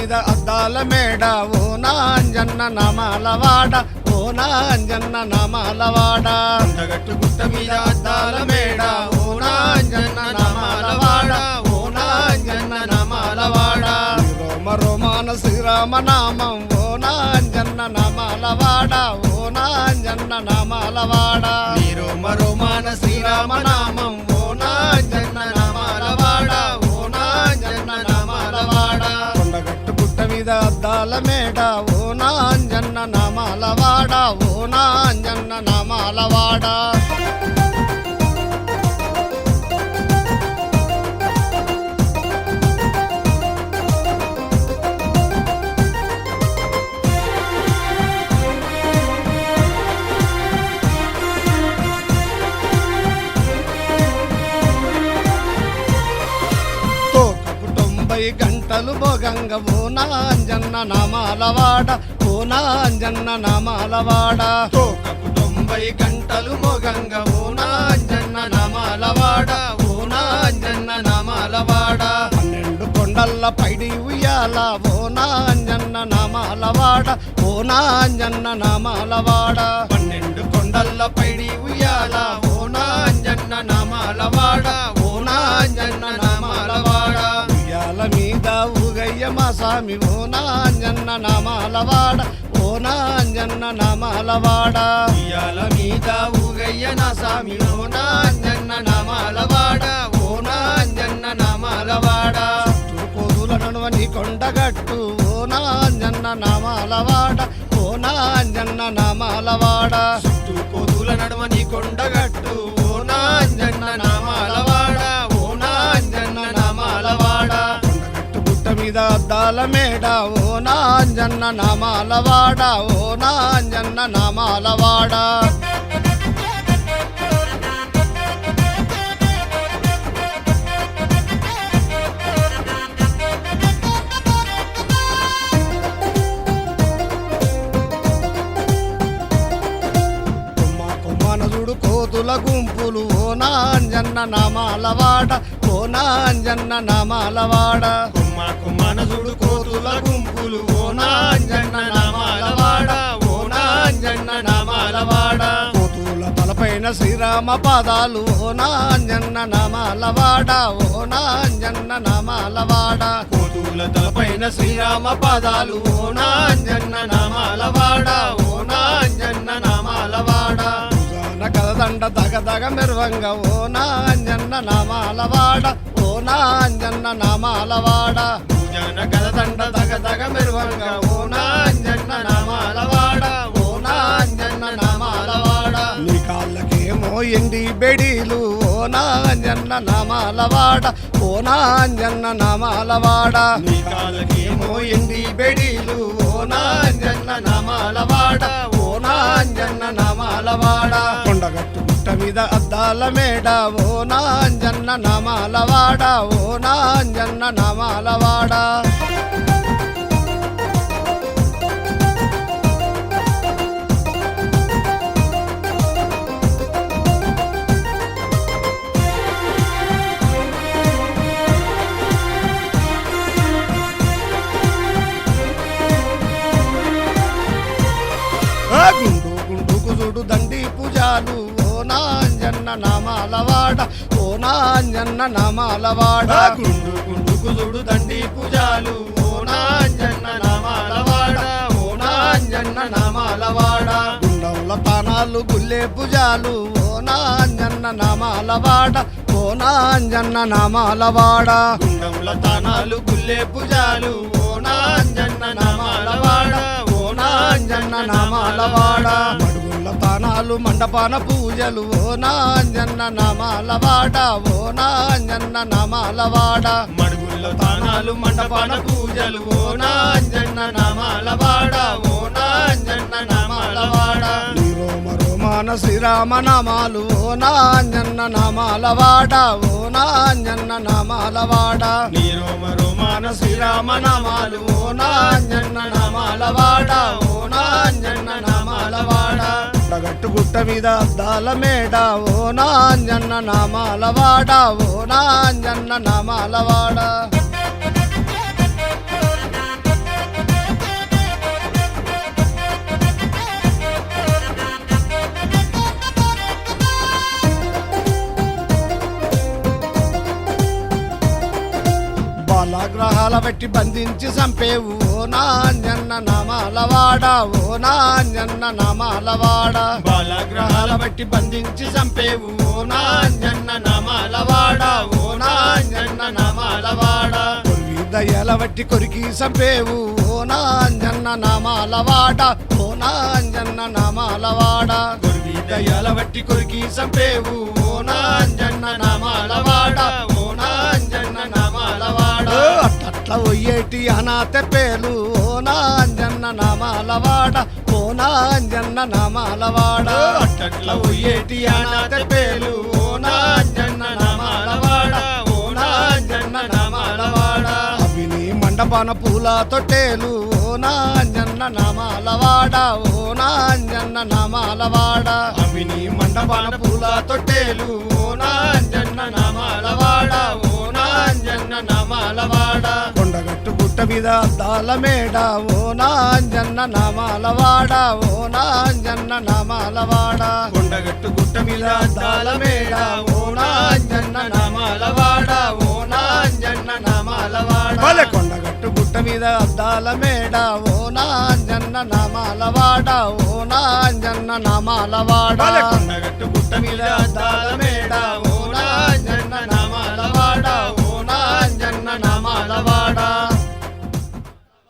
మీద అద్దాల మేడ ఓ నాంజన్న నామాలవాడ ఓ నాంజన్న నామాలవాడ కొండగట్టు గుట్ట మీద అద్దాల మేడ ఓ నాంజన్న నామాలవాడ ఓ నాంజన్న నామాలవాడ రోమ రోమాన శ్రీరామ నామం ఓ నాంజన్న నామాలవాడ ఓ నాంజన్న నామాలవాడ రోమ రోమాన శ్రీరామ నామం ఓ నాంజన్న నామాలవాడ ఓ నాంజన్న నామాలవాడ కొండగట్టు గుట్ట మీద అద్దాల మేడ ఓ నాంజన్న నామాలవాడ ఓ నాంజన్న నామాలవాడ గంటలు భోగంగ ఓ నాంజన్న నామాలవాడ ఓ నాంజన్న నామాలవాడ తోకకు 90 గంటలు మోగంగ ఓ నాంజన్న నామాలవాడ ఓ నాంజన్న నామాలవాడ 12 కొండల్ల పైడి ఉయ్యాల ఓ నాంజన్న నామాలవాడ ఓ నాంజన్న నామాలవాడ 12 కొండల్ల పైడి ఉయ్యాల ఓ నాంజన్న నామాలవాడ ఓ నాంజన్న నామాలవాడ ఉయ్యాల మీద ఊగయ్య మా స్వామి ఓ నాంజన్న నామాలవాడ ఓ నాంజన్న నామాలవాడ ఉయ్యాల మీద ఊగయ్య నా స్వామి ఓ నాంజన్న నామాలవాడ ఓ నాంజన్న నామాలవాడ తూర్పోదుల నడువని కొండగట్టు ఓ నాంజన్న నామాలవాడ ఓ నాంజన్న నామాలవాడ చుట్టూ కోతుల నడుమని కొండగట్టు ఓ నాంజన్న నామాలవాడ ఓ నాంజన్న నామాలవాడ కొండగట్టు గుట్ట మీద అద్దాల మేడ ఓ నాంజన్న నామాలవాడ ఓ నాంజన్న నామాలవాడ మనసుడు కోతుల గుంపులు ఓ నాంజన్న నామాలవాడ ఓ నాంజన్న నామాలవాడ మనసుడు కోతుల గుంపులు ఓ నాంజన్న నామాలవాడ ఓ నాంజన్న నామాలవాడ కోతుల తలపైన శ్రీరామ పాదాలు ఓ నాంజన్న నామాలవాడ ఓ నాంజన్న నామాలవాడ కోతుల తలపైన శ్రీరామ పాదాలు ఓ నాంజన్న నామాలవాడ ఓ నాంజన్న నామాలవాడ కదదండ దగదగ మెరువంగ ఓ నాంజన్న నామాలవాడ ఓ నాంజన్న నామాలవాడ జన కదదండ దగదగ మెరువంగ ఓ నాంజన్న నామాలవాడ ఓ నాంజన్న నామాలవాడ నీ కాళ్ళకేమో ఎండి బెడీలు ఓ నాంజన్న నామాలవాడ ఓ నాంజన్న నామాలవాడ నీ కాళ్ళకేమో ఎండి బెడీలు ఓ నాంజన్న నామాలవాడ ఓ నాంజన్న నామాలవాడ కొండగట్టు గుట్ట మీద అద్దాల మేడ ఓ నాంజన్న నామాలవాడ ఓ నాంజన్న నామాలవాడ గుండు గుండుకు చూడు దండి పూజాలు ఓ నాంజన్న నామాలవాడ ఓ నాంజన్న నామాలవాడ గుండు గుండుకు చూడు దండి పూజాలు ఓ నాంజన్న నామాలవాడ ఓ నాంజన్న నామాలవాడ గుండంల తానాలు గుల్లే పూజాలు ఓ నాంజన్న నామాలవాడ ఓ నాంజన్న నామాలవాడ గుండంల తానాలు గుల్లే పూజాలు ఓ నాంజన్న నామాలవాడ ఓ నాంజన్న నామాలవాడ మడుగుల తానాలు మండపాన పూజలు ఓ నాంజన్న నామాలవాడ ఓ నాంజన్న నామాలవాడ మడుగుల్లో తానాలు మండపాన పూజలు ఓ నాంజన్న నామాలవాడ ఓ నాంజన్న నామాలవాడ రోమ రోమాన శ్రీరామ నామాలు ఓ నాంజన్న నామాలవాడ ఓ నాంజన్న నామాలవాడ నీ రోమ రోమాన శ్రీరామ నామాలు ఓ నాంజన్న నామాలవాడ ఓ నాంజన్న నామాలవాడ కొండగట్టు గుట్ట మీద అద్దాల మేడ ఓ నాంజన్న నామాలవాడ ఓ నాంజన్న నామాలవాడ బాలగ్రహాల బట్టి బంధించి చంపేవు ఓ నాంజన్న నామాలవాడ ఓ నాంజన్న నామాలవాడ బాలగ్రహాల బట్టి బంధించి చంపేవు ఓ నాంజన్న నామాలవాడ ఓ నాంజన్న నామాలవాడ దయ్యాల బట్టి కొరికి చంపేవు ఓ నాంజన్న నామాలవాడ ఓ నాంజన్న నామాలవాడ దయ్యాల బట్టి కొరికి చంపేవు ఓ నాంజన్న నామాలవాడ ఓ నాంజన్న నామాలవాడ అట్లా ఒయ్యేటి అనాథ పేలు ఓ నాంజన్న నామాలవాడ ఓ నాంజన్న నామాలవాడ అట్ల ఉయ్యేటి అనాథ పేలు ఓ నాంజన్న నామాలవాడ ఓ నాంజన్న నామాలవాడ అవిని మండపాన పూల తొట్టేలు ఓ నాంజన్న నామాలవాడ ఓ నాంజన్న నామాలవాడ అవిని మండపాన పూల తొట్టేలు ఓ నాంజన్న నామాలవాడ ఓ నాంజన్న నామాలవాడ కొండగట్టు గుట్ట మీద అద్దాల మేడ ఓ నాంజన్న నామాలవాడ ఓ నాంజన్న నామాలవాడ కొండగట్టు గుట్ట మీద అద్దాల మేడ ఓ నాంజన్న నామాలవాడ ఓ నాంజన్న నామాలవాడ భలే కొండగట్టు గుట్ట మీద అద్దాల మేడ ఓ నాంజన్న నామాలవాడ ఓ నాంజన్న నామాలవాడ కొండగట్టు గుట్ట మీద అద్దాల మేడ ఓ